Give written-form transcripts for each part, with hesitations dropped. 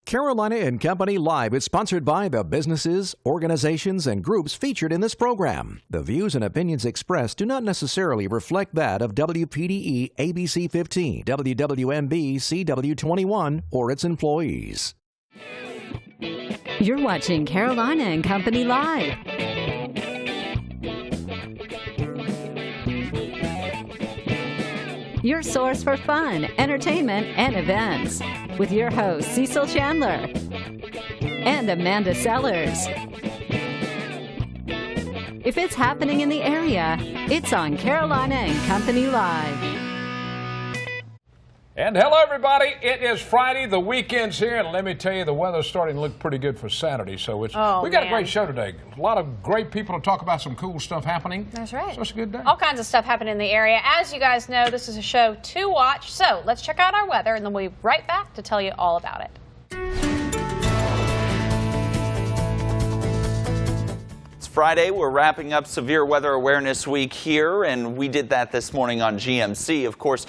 Carolina and Company Live is sponsored by the businesses, organizations, and groups featured in this program. The views and opinions expressed do not necessarily reflect that of WPDE ABC 15, WWMB CW21, or its employees. You're watching Carolina and Company Live. Your source for fun, entertainment, and events. With your hosts, Cecil Chandler and Amanda Sellers. If it's happening in the area, it's on Carolina and Company Live. And hello, everybody. It is Friday. The weekend's here, and let me tell you, the weather's starting to look pretty good for Saturday. So we got a great show today. A lot of great people to talk about some cool stuff happening. That's right. So it's a good day. All kinds of stuff happening in the area. As you guys know, this is a show to watch. So let's check out our weather, and then we'll be right back to tell you all about it. Friday, we're wrapping up Severe Weather Awareness Week here, and we did that this morning on GMC. Of course,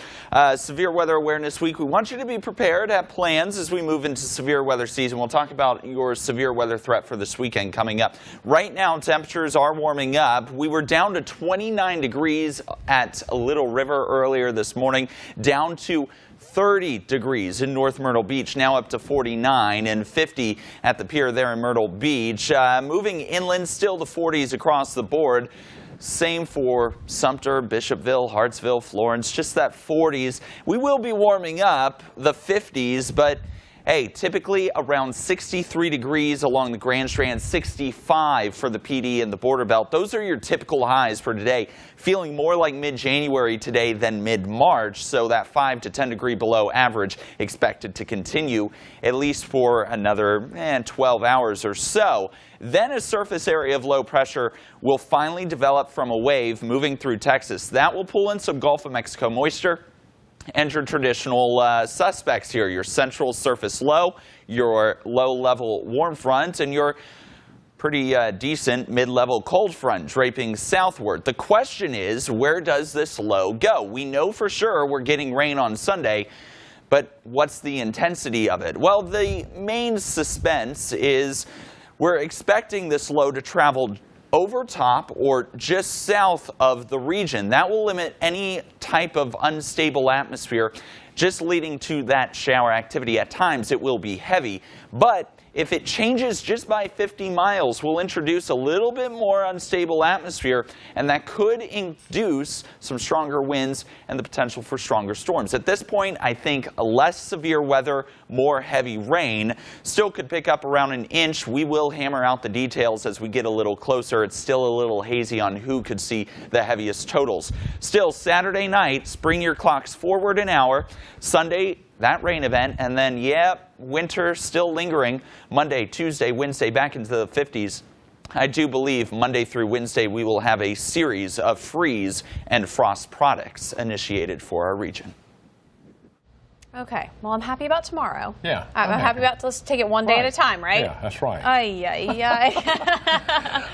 Severe Weather Awareness Week, we want you to be prepared, have plans as we move into severe weather season. We'll talk about your severe weather threat for this weekend coming up. Right now, temperatures are warming up. We were down to 29 degrees at Little River earlier this morning, down to 30 degrees in North Myrtle Beach, now up to 49 and 50 at the pier there in Myrtle Beach. Moving inland, still the 40s across the board. Same for Sumter, Bishopville, Hartsville, Florence, just that 40s. We will be warming up the 50s, but hey, typically around 63 degrees along the Grand Strand, 65 for the PD and the Border Belt. Those are your typical highs for today. Feeling more like mid-January today than mid-March, so that 5 to 10 degree below average expected to continue at least for another 12 hours or so. Then a surface area of low pressure will finally develop from a wave moving through Texas. That will pull in some Gulf of Mexico moisture. And your traditional suspects here, your central surface low, your low-level warm front, and your pretty decent mid-level cold front draping southward. The question is, where does this low go? We know for sure we're getting rain on Sunday, but what's the intensity of it? Well, the main suspense is we're expecting this low to travel over top or just south of the region. That will limit any type of unstable atmosphere, just leading to that shower activity. At times it will be heavy, but if it changes just by 50 miles, we'll introduce a little bit more unstable atmosphere, and that could induce some stronger winds and the potential for stronger storms. At this point, I think less severe weather, more heavy rain. Still could pick up around an inch. We will hammer out the details as we get a little closer. It's still a little hazy on who could see the heaviest totals. Still, Saturday night, bring your clocks forward an hour. Sunday, that rain event, and then, winter still lingering. Monday, Tuesday, Wednesday, back into the 50s. I do believe Monday through Wednesday we will have a series of freeze and frost products initiated for our region. Okay, well, I'm happy about tomorrow. Yeah. I'm happy about, let's take it one day at a time, right? Yeah, that's right.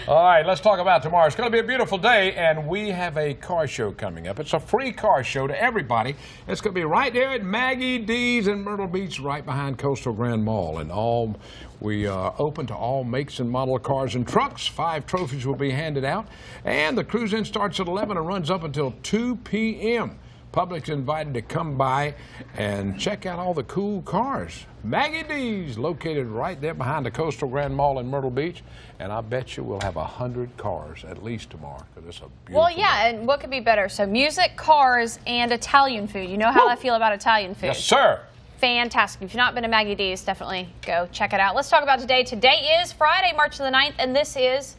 All right, let's talk about tomorrow. It's going to be a beautiful day, and we have a car show coming up. It's a free car show to everybody. It's going to be right there at Maggie D's in Myrtle Beach, right behind Coastal Grand Mall. And we are open to all makes and model cars and trucks. 5 trophies will be handed out. And the cruise-in starts at 11 and runs up until 2 p.m. Public's invited to come by and check out all the cool cars. Maggie D's, located right there behind the Coastal Grand Mall in Myrtle Beach. And I bet you we'll have 100 cars at least tomorrow, because it's a beautiful day. And what could be better? So music, cars, and Italian food. You know how I feel about Italian food. Yes, sir. Fantastic. If you've not been to Maggie D's, definitely go check it out. Let's talk about today. Today is Friday, March the 9th, and this is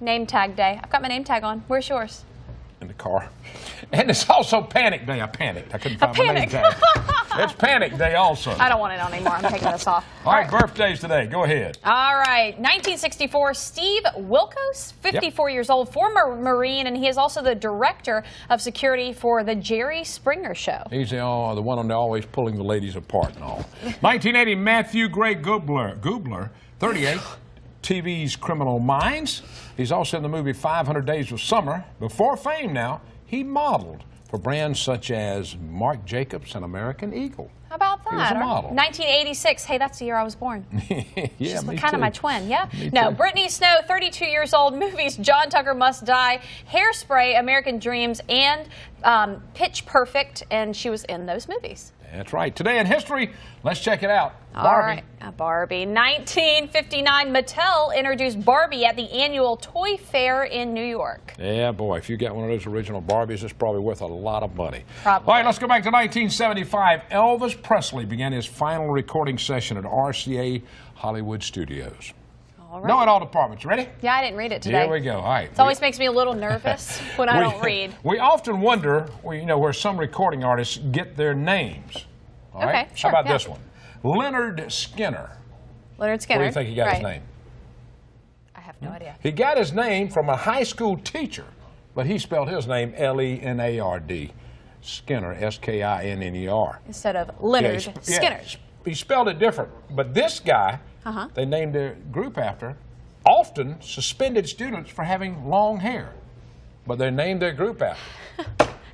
name tag day. I've got my name tag on. Where's yours? In the car. And it's also panic day. I panicked. I couldn't find my name tag. It's panic day also. I don't want it on anymore. I'm taking this off. All right, birthdays today. Go ahead. All right. 1964, Steve Wilkos, 54 years old, former Marine, and he is also the director of security for the Jerry Springer Show. He's the one on there always pulling the ladies apart and all. 1980, Matthew Gray Gubler, 38. TV's Criminal Minds. He's also in the movie 500 Days of Summer. Before fame now, he modeled for brands such as Marc Jacobs and American Eagle. How about He was a model. 1986. Hey, that's the year I was born. Yeah, She's me kind too. of my twin, yeah? Me No, too. Brittany Snow, 32 years old, movies John Tucker Must Die, Hairspray, American Dreams, and Pitch Perfect, and she was in those movies. That's right. Today in history, let's check it out. All right, Barbie. 1959, Mattel introduced Barbie at the annual Toy Fair in New York. Yeah, boy, if you get one of those original Barbies, it's probably worth a lot of money. Probably. All right, let's go back to 1975. Elvis Presley began his final recording session at RCA Hollywood Studios. All right. Know it all departments. Ready? Yeah, I didn't read it today. Here we go. All right. It always makes me a little nervous when I don't read. We often wonder, where some recording artists get their names. All right? Okay, sure. How about this one? Leonard Skinner. Leonard Skinner. Where do you think he got his name? I have no idea. He got his name from a high school teacher, but he spelled his name L-E-N-A-R-D. Skinner, S-K-I-N-N-E-R. Instead of Leonard Skinner. He spelled it different. But this guy, they named their group after, often suspended students for having long hair. But they named their group after.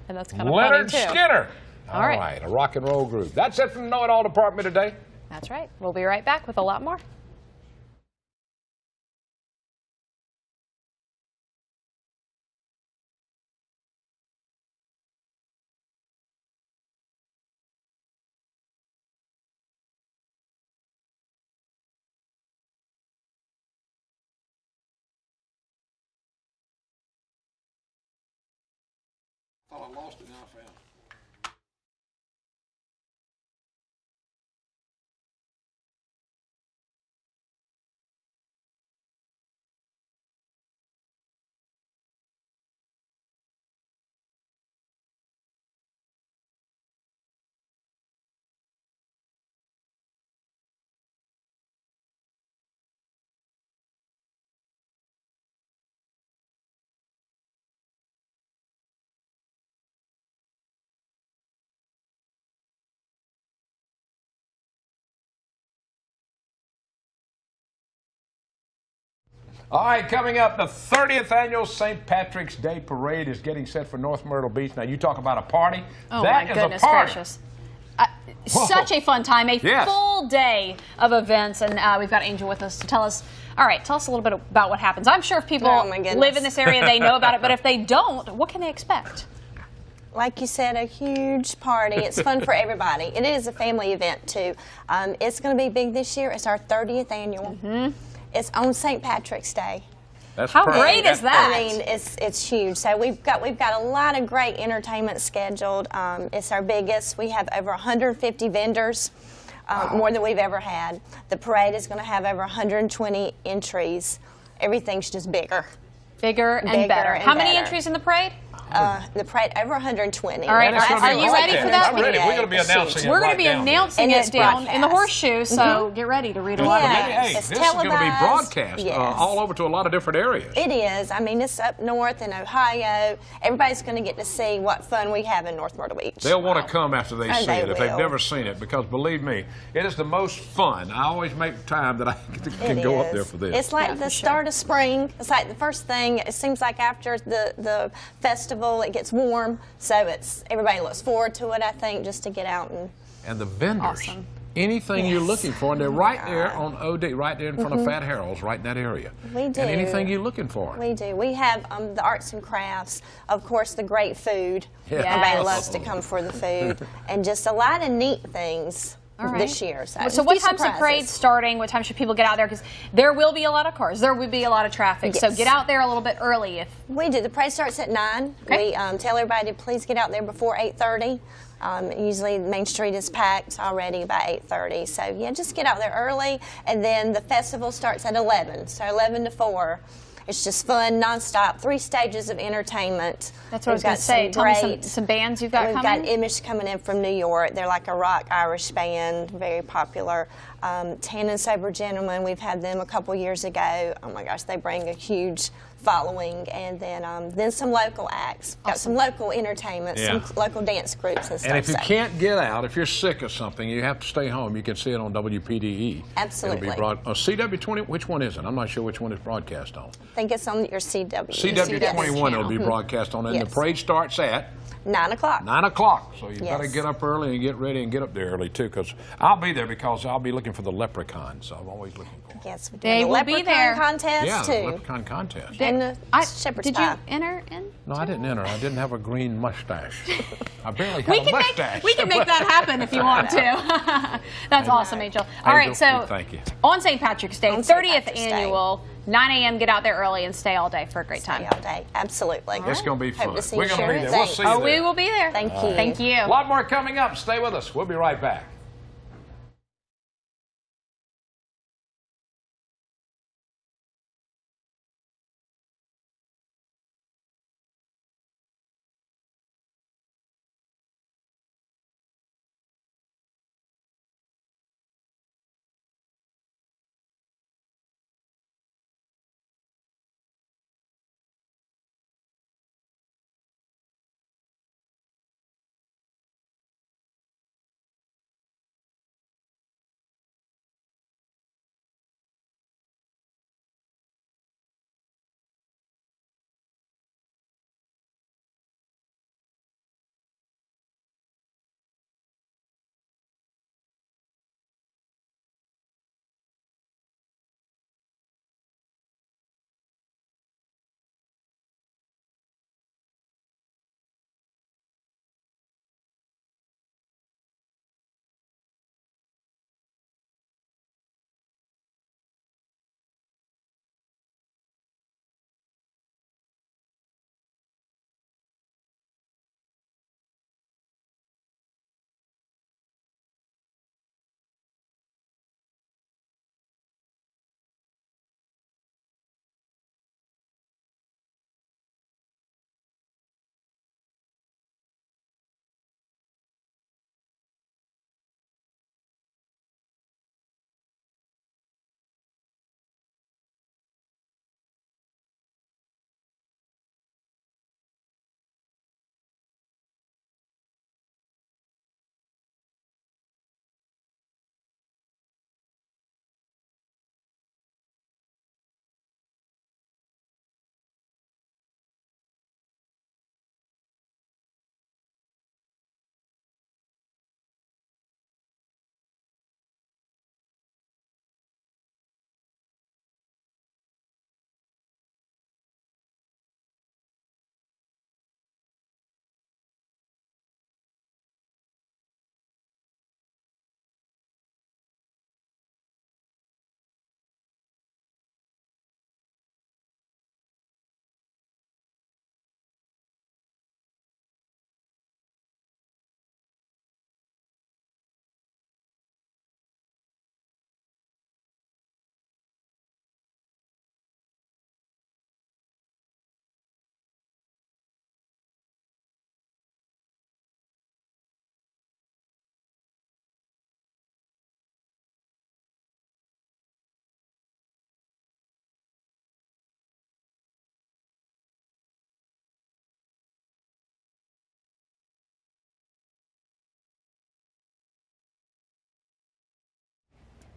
And that's kind of Leonard funny, too. Skinner. All right. A rock and roll group. That's it from the Know It All department today. That's right. We'll be right back with a lot more. Thought I lost it, now I found it. All right, coming up, the 30th annual St. Patrick's Day Parade is getting set for North Myrtle Beach. Now, you talk about a party. Oh, that my is goodness a party. gracious. Such a fun time, a Yes. full day of events, and we've got Angel with us to tell us. All right, tell us a little bit about what happens. I'm sure if people live in this area, they know about it, but if they don't, what can they expect? Like you said, a huge party. It's fun for everybody. It is a family event, too. It's going to be big this year. It's our 30th annual. It's on St. Patrick's Day. That's How perfect. great is that? I mean, it's huge. So we've got a lot of great entertainment scheduled. It's our biggest. We have over 150 vendors, more than we've ever had. The parade is going to have over 120 entries. Everything's just bigger. Bigger and better. and How many better. entries in the parade? The parade over 120. All right, are you ready for that? I'm ready. We're going to be announcing it. We're going right to be down here. announcing And it it's down in the broadcast. horseshoe, so get ready to read a lot about it. Hey, It's this is going to be televised. broadcast Yes. all over to a lot of different areas. It is. I mean, it's up north in Ohio. Everybody's going to get to see what fun we have in North Myrtle Beach. They'll want to come after they And see they it if they've will. never seen it, because believe me, it is the most fun. I always make time that I can It go up is. there for this. It's like Yeah, the for sure. start of spring. It's like the first thing. It seems like after the festival, it gets warm, so everybody looks forward to it. I think just to get out And the vendors, Awesome. anything you're Yes. looking for, and they're right there on OD, right there in front of Fat Harold's, right in that area. We do. And anything you're looking for. We do. We have the arts and crafts, of course, the great food. Yeah. Everybody Yes. loves to come for the food, and just a lot of neat things All right. this year. So a what few time's the parade surprises. starting? What time should people get out there? Because there will be a lot of cars. There will be a lot of traffic. So Yes. get out there a little bit early. We do. The parade starts at 9. Okay. We tell everybody to please get out there before 8:30. Usually Main Street is packed already by 8:30. So yeah, just get out there early. And then the festival starts at 11. So 11 to 4. It's just fun, nonstop. 3 stages of entertainment. That's what I was We've going got to say. some Tell me great- some bands you've got We've coming. got Imish coming in from New York. They're like a rock Irish band, very popular. Tan and Sober Gentlemen, we've had them a couple years ago. Oh my gosh, they bring a huge following. And then some local acts. Got some local entertainment, some Yeah. local dance groups and stuff. And if you So can't get out, if you're sick of something, you have to stay home. You can see it on WPDE. Absolutely. It'll be CW20, which one is it? I'm not sure which one it's broadcast on. I think it's on your CW. CW21 Yes. it'll be broadcast on, and Yes. the parade starts at 9 o'clock. 9 o'clock. So you Yes. better get up early and get ready and get up there early, too, because I'll be there because I'll be looking for the leprechauns. I'm always looking for them. Yes, we do They the will be leprechaun there. contest Yeah, the too. leprechaun contest. And the shepherd's Did pie. you enter in? No, I didn't enter. I didn't have a green mustache. I barely had a mustache. We can make that happen if you want to. That's awesome, Angel. All right, so thank you. on St. Patrick's Day, On St. 30th Patrick's Day. annual, 9 a.m. Get out there early and stay all day for a great time. Stay all day. Absolutely. It's going to be fun. Hope to see We're you, going to be Sharon. there. We'll Thanks. see you Oh, there. we will be there. Thank you. Thank you. A lot more coming up. Stay with us. We'll be right back.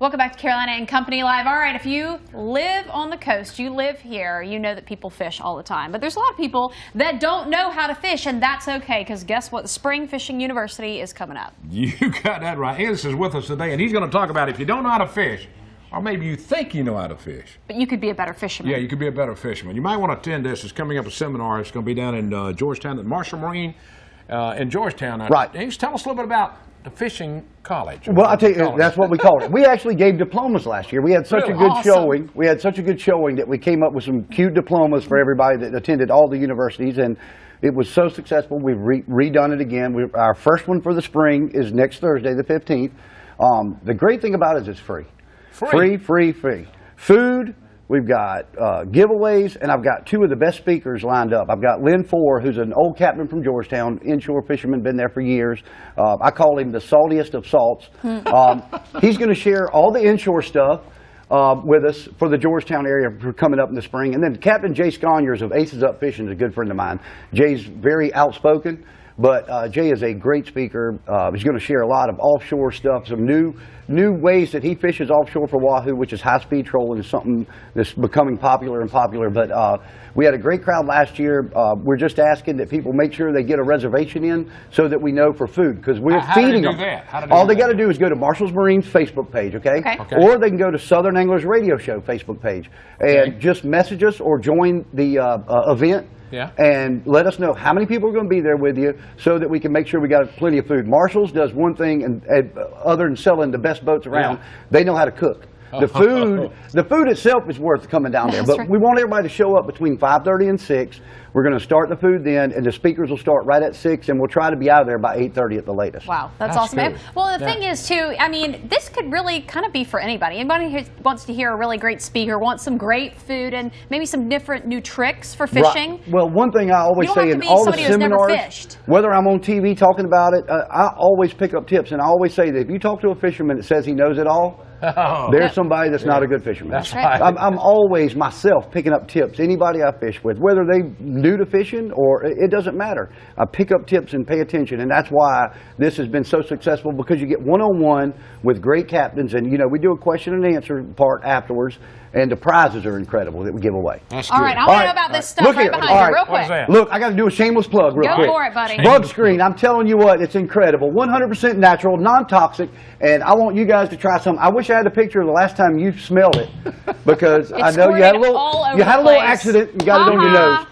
Welcome back to Carolina and Company Live. All right, if you live on the coast, you live here, you know that people fish all the time. But there's a lot of people that don't know how to fish, and that's okay, because guess what? The Spring Fishing University is coming up. You got that right. Angus is with us today, and he's going to talk about if you don't know how to fish, or maybe you think you know how to fish. But you could be a better fisherman. Yeah, you could be a better fisherman. You might want to attend this. It's coming up a seminar. It's going to be down in Georgetown at Marshall Marine in Georgetown. Right. Angus, tell us a little bit about the fishing college. Well, I'll tell you, that's what we called it. We actually gave diplomas last year. We had such Really? a good Awesome. showing. We had such a good showing that we came up with some cute diplomas for everybody that attended all the universities, and it was so successful. We've redone it again. Our first one for the spring is next Thursday, the 15th. The great thing about it is it's free. Free? Free. Food. We've got giveaways, and I've got two of the best speakers lined up. I've got Lynn Four, who's an old captain from Georgetown, inshore fisherman, been there for years. I call him the saltiest of salts. He's going to share all the inshore stuff with us for the Georgetown area for coming up in the spring. And then Captain Jay Sconyers of Aces Up Fishing is a good friend of mine. Jay's very outspoken, But Jay is a great speaker. He's going to share a lot of offshore stuff, some new ways that he fishes offshore for wahoo, which is high-speed trolling, is something that's becoming popular and popular. But we had a great crowd last year. We're just asking that people make sure they get a reservation in so that we know for food, because we're feeding them. All they got to do is go to Marshall's Marine's Facebook page, okay? Or they can go to Southern Anglers Radio Show Facebook page and just message us or join the event. And let us know how many people are going to be there with you so that we can make sure we got plenty of food. Marshall's does one thing, and other than selling the best boats around, they know how to cook. The food itself is worth coming down there, but we want everybody to show up between 5:30 and 6. We're going to start the food then, and the speakers will start right at 6, and we'll try to be out of there by 8:30 at the latest. Wow, that's awesome. Good. Well, the thing is, too, I mean, this could really kind of be for anybody. Anybody who wants to hear a really great speaker, wants some great food, and maybe some different new tricks for fishing. Right. Well, one thing I always say in all the seminars, whether I'm on TV talking about it, I always pick up tips, and I always say that if you talk to a fisherman that says he knows it all, there's somebody that's not a good fisherman. That's right. I'm always myself picking up tips. Anybody I fish with, whether they new to fishing or it doesn't matter. I pick up tips and pay attention, and that's why this has been so successful, because you get one-on-one with great captains, and we do a question and answer part afterwards, and the prizes are incredible that we give away. All right, I want to know about this stuff right behind you, real quick. Look, I got to do a shameless plug real quick. Go for it, buddy. Bug Screen, I'm telling you what, it's incredible. 100% natural, non-toxic, and I want you guys to try some. I wish I had a picture of the last time you smelled it, because I know you had a little accident and got it on your nose.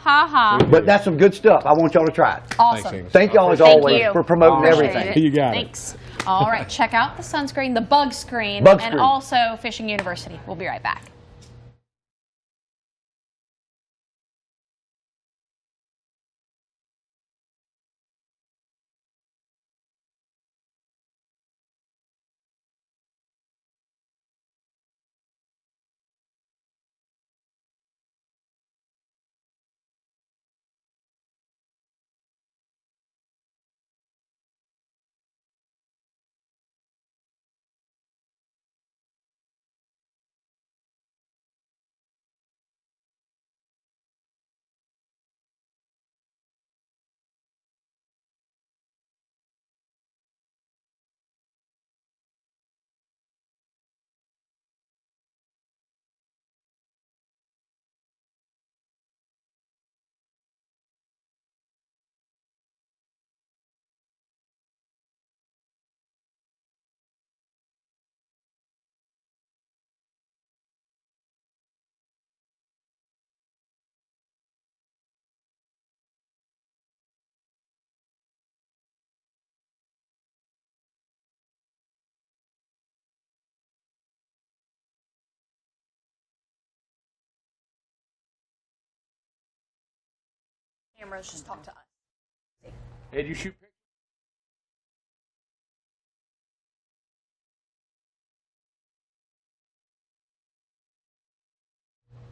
But that's some good stuff. I want y'all to try it. Awesome. Thank y'all as always for promoting everything. You got it. Thanks. All right, check out the sunscreen, the Bug Screen, and also Fishing University. We'll be right back. Cameras, just talk to us. Ed, you shoot pictures?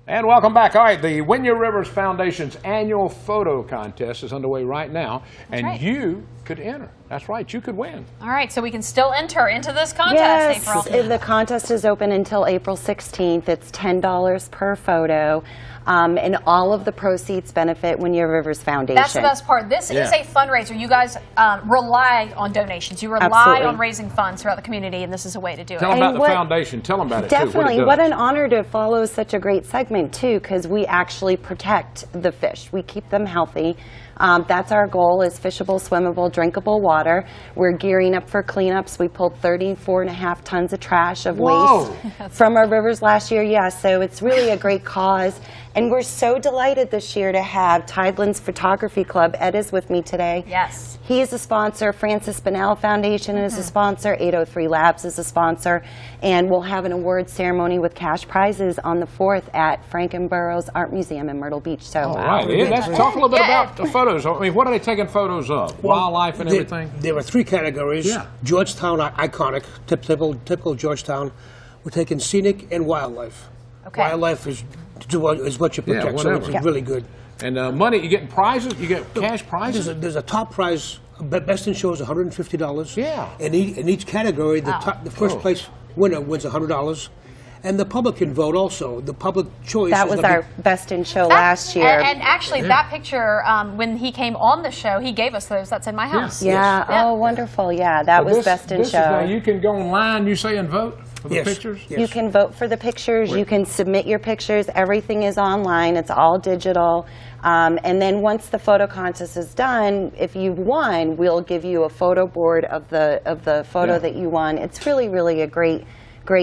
And welcome back. All right, the Win Your Rivers Foundation's annual photo contest is underway right now, and you could enter. That's right, you could win. All right, so we can still enter into this contest, April. Yes, the contest is open until April 16th. It's $10 per photo. And all of the proceeds benefit Win Your Rivers Foundation. That's the best part. This is a fundraiser. You guys rely on donations. You rely on raising funds throughout the community, and this is a way to do it. Tell them about the foundation. Tell them about it, too. Definitely. What an honor to follow such a great segment, too, because we actually protect the fish. We keep them healthy. That's our goal, is fishable, swimmable, drinkable water. We're gearing up for cleanups. We pulled 34.5 tons of trash of waste from our rivers last year. Yeah, so it's really a great cause. And we're so delighted this year to have Tidelands Photography Club. Ed is with me today. Yes. He is a sponsor. Francis Spinell Foundation is a sponsor. 803 Labs is a sponsor. And we'll have an award ceremony with cash prizes on the 4th at Frankenborough's Art Museum in Myrtle Beach. So, all right. Let's talk a little bit about the photos. I mean, what are they taking photos of? Wildlife and everything? There were 3 categories. Yeah. Georgetown, iconic, typical Georgetown. We're taking scenic and wildlife. Okay. Wildlife is what you protect, so it's really good. And money, you getting prizes? You get cash prizes? There's a top prize. Best in show is $150. Yeah. In each category, the first place winner wins $100. And the public can vote also. The public choice. That was our best in show last year. And actually, that picture, when he came on the show, he gave us those. That's in my house. Yeah. Oh, wonderful. Yeah, that was best in show. Now you can go online, you say, and vote for the pictures? Yes. You can vote for the pictures. You can submit your pictures. Everything is online. It's all digital. And then once the photo contest is done, if you've won, we'll give you a photo board of the photo that you won. It's really, really a great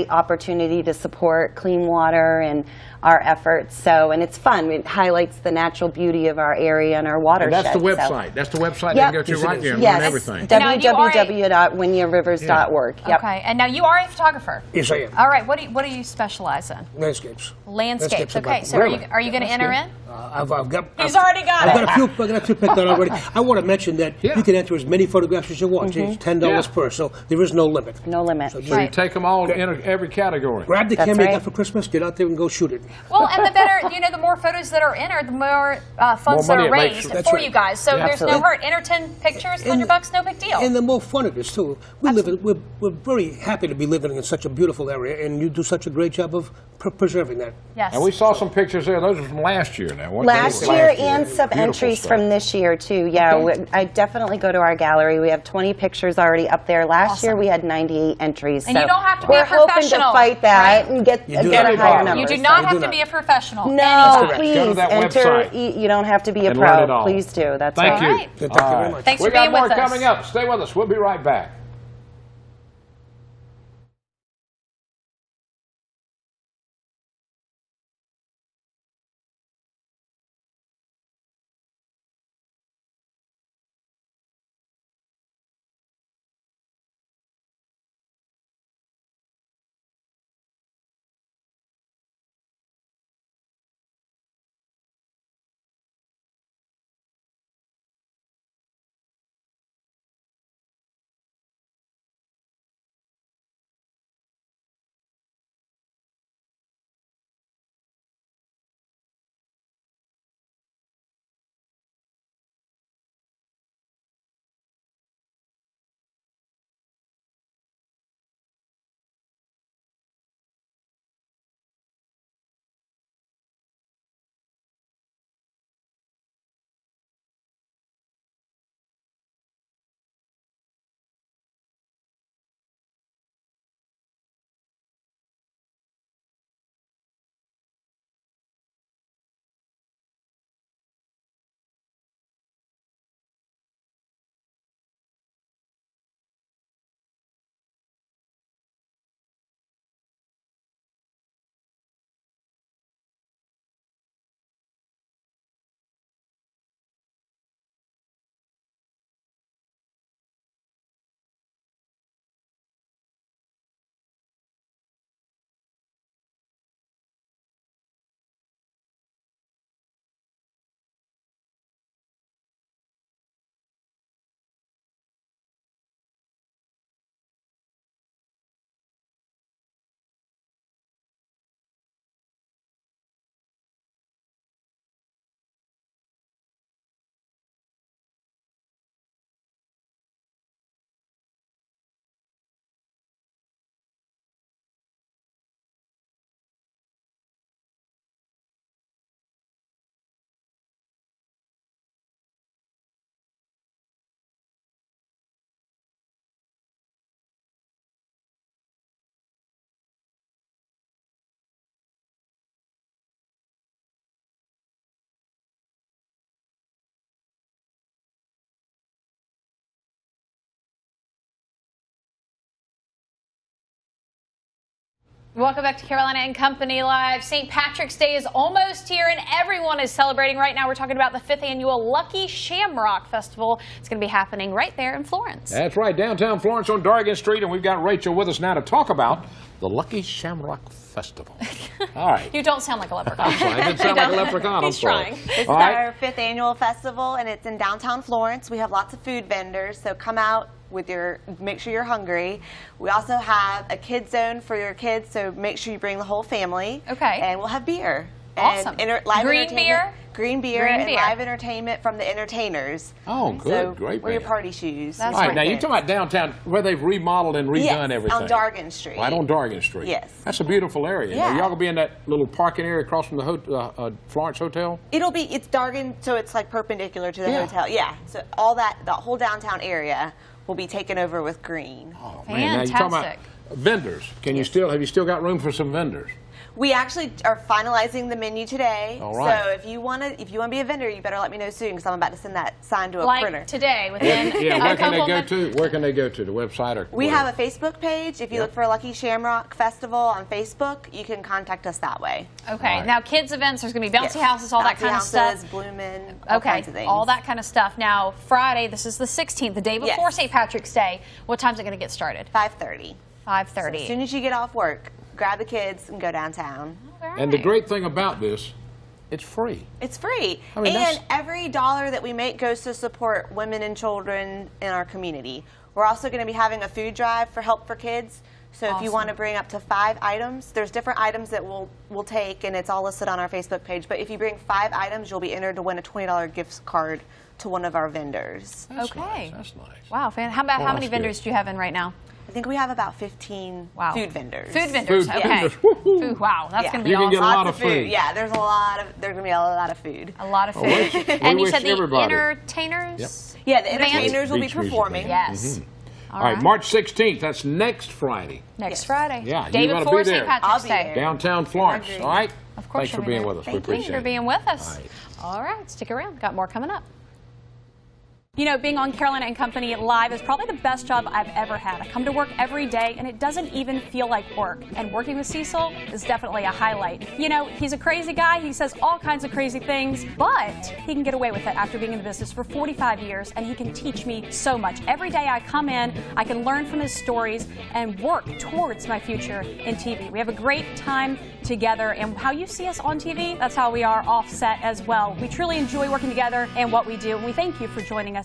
opportunity to support clean water and our efforts. And it's fun. It highlights the natural beauty of our area and our watershed. And that's the website. That's the website they can go to right there and learn everything. www.winyorrivers.org. Yep. Okay. And now you are a photographer. Yes, I am. All right. What do you specialize in? Landscapes. Landscapes. Okay. So are you going to enter in? I've got. He's already got I've got a few picked out already. I want to mention that you can enter as many photographs as you want. It's $10 per, so there is no limit. No limit. So you take them all in every category. Grab the camera you got for Christmas, get out there and go shoot it. Well, and the better, the more photos that are entered, the more funds that are raised for you guys. So there's no hurt. Enter 10 pictures, $100, no big deal. And the more fun it is too. We're very happy to be living in such a beautiful area, and you do such a great job of preserving that. Yes. And we saw some pictures there. Those are from last year now. Last year and some entries from this year too. Yeah, I definitely go to our gallery. We have 20 pictures already up there. Last year we had 98 entries. And you don't have to be a professional. We're hoping to fight that and get a higher number. You do not have to be a professional. No, please enter. You don't have to be a pro. Please do. That's Thank you. Right. Thank you very much. Thanks for being with us. We got more coming up. Stay with us. We'll be right back. Welcome back to Carolina and Company Live. St. Patrick's Day is almost here and everyone is celebrating right now. We're talking about the 5th annual Lucky Shamrock Festival. It's going to be happening right there in Florence. That's right, downtown Florence on Dargan Street, and we've got Rachel with us now to talk about the Lucky Shamrock Festival. All right. You don't sound like a leprechaun. I didn't sound like a leprechaun. He's trying. It's our 5th annual festival, and it's in downtown Florence. We have lots of food vendors, so come out with make sure you're hungry. We also have a kid zone for your kids, so make sure you bring the whole family. Okay. And we'll have beer. and Awesome. live Green entertainment. beer? Green beer Green and beer. live entertainment from the entertainers. Oh, good. So Great wear your band. party shoes. That's All right, right. now you're talking about downtown where they've remodeled and redone Yes, everything. on Dargan Street. Right on Dargan Street. Yes. That's a beautiful area. Yeah. Now, y'all gonna be in that little parking area across from the Florence Hotel? It's Dargan, so it's like perpendicular to the Yeah. hotel. Yeah. So the whole downtown area will be taken over with green. Oh man, now you're talking about vendors. Have you still got room for some vendors? We actually are finalizing the menu today. All right. So if you want to be a vendor, you better let me know soon because I'm about to send that sign to a Like printer. today, within Yeah, a where can couple they go minutes. to? Where can they go to? The website or We whatever? have a Facebook page. If you look for Lucky Shamrock Festival on Facebook, you can contact us that way. Okay, All right. now kids events, there's going to be bouncy Yes. houses, all that Bouncy kind houses, of stuff. Bloomin', all Okay, kinds of things. all that kind of stuff. Now, Friday, this is the 16th, the day before Yes. St. Patrick's Day. What time's it going to get started? 5:30. 5:30. So as soon as you get off work, grab the kids and go downtown. And the great thing about this, it's free. It's free. I mean, And every dollar that we make goes to support women and children in our community. We're also going to be having a food drive for Help for Kids. So if you Awesome. want to bring up to 5 items, there's different items that we'll take, and it's all listed on our Facebook page. But if you bring 5 items, you'll be entered to win a $20 gift card to one of our vendors. That's Okay. nice. That's nice. Wow, how Oh, many that's vendors good. do you have in right now? I think we have about 15 food vendors. Food vendors, Food okay. vendors. Woohoo. Food, wow, that's Yeah. going to be You can awesome. get a lot Lots of food. Yeah, there's going to be a lot of food. A lot of food. we And you wish said the everybody- entertainers? Yeah, the Band? entertainers will be Beach music performing. band. Yes. All right, March 16th. That's next Friday. Next Yes. Friday. Yeah, Day you gotta before be St. there. Patrick's I'll be Day. there. Downtown Florence. Agree. All right. Of course Thanks for you'll be being there. with us. Thank We appreciate you for it. being with us. All right. All right, stick around. Got more coming up. You know, being on Carolina and Company Live is probably the best job I've ever had. I come to work every day, and it doesn't even feel like work. And working with Cecil is definitely a highlight. You know, he's a crazy guy. He says all kinds of crazy things, but he can get away with it after being in the business for 45 years, and he can teach me so much. Every day I come in, I can learn from his stories and work towards my future in TV. We have a great time together, and how you see us on TV, that's how we are off set as well. We truly enjoy working together and what we do, and we thank you for joining us.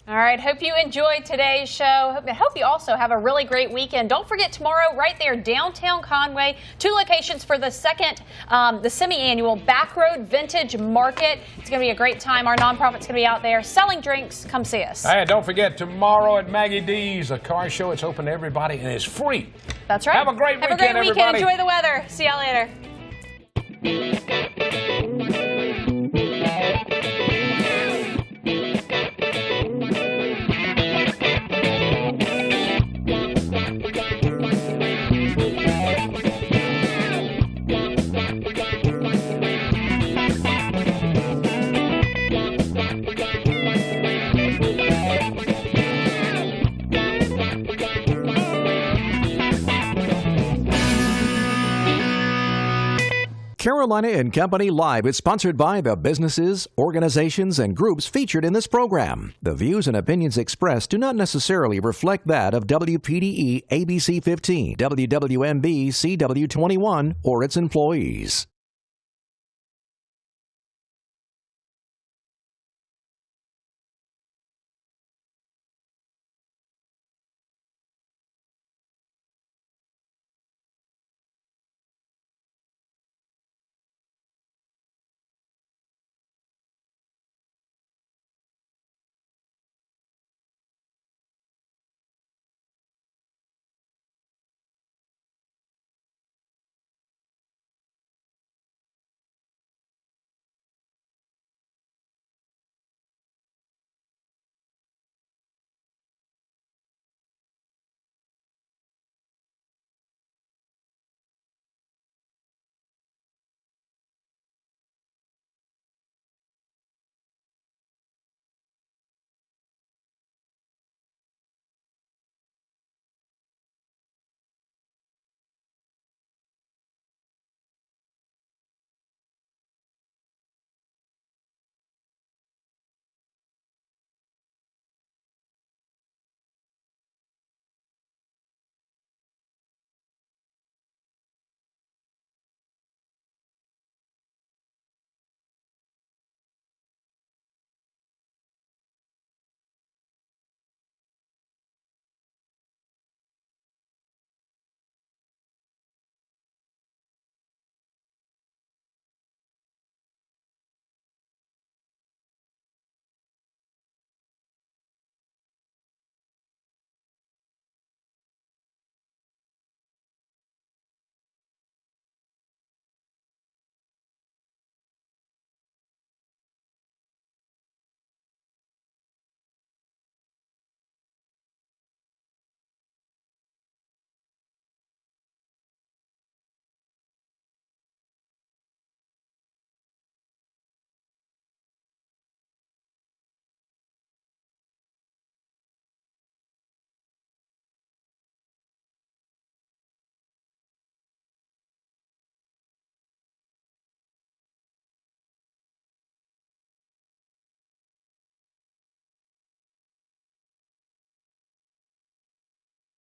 All right, hope you enjoyed today's show. I hope you also have a really great weekend. Don't forget tomorrow, right there, downtown Conway, 2 locations for the second, the semi-annual Backroad Vintage Market. It's going to be a great time. Our nonprofit's going to be out there selling drinks. Come see us. Hey, don't forget, tomorrow at Maggie D's, a car show. It's open to everybody, and it's free. That's right. Have a great weekend, everybody. Enjoy the weather. See y'all later. Carolina and Company Live is sponsored by the businesses, organizations, and groups featured in this program. The views and opinions expressed do not necessarily reflect that of WPDE ABC 15, WWMB CW 21, or its employees.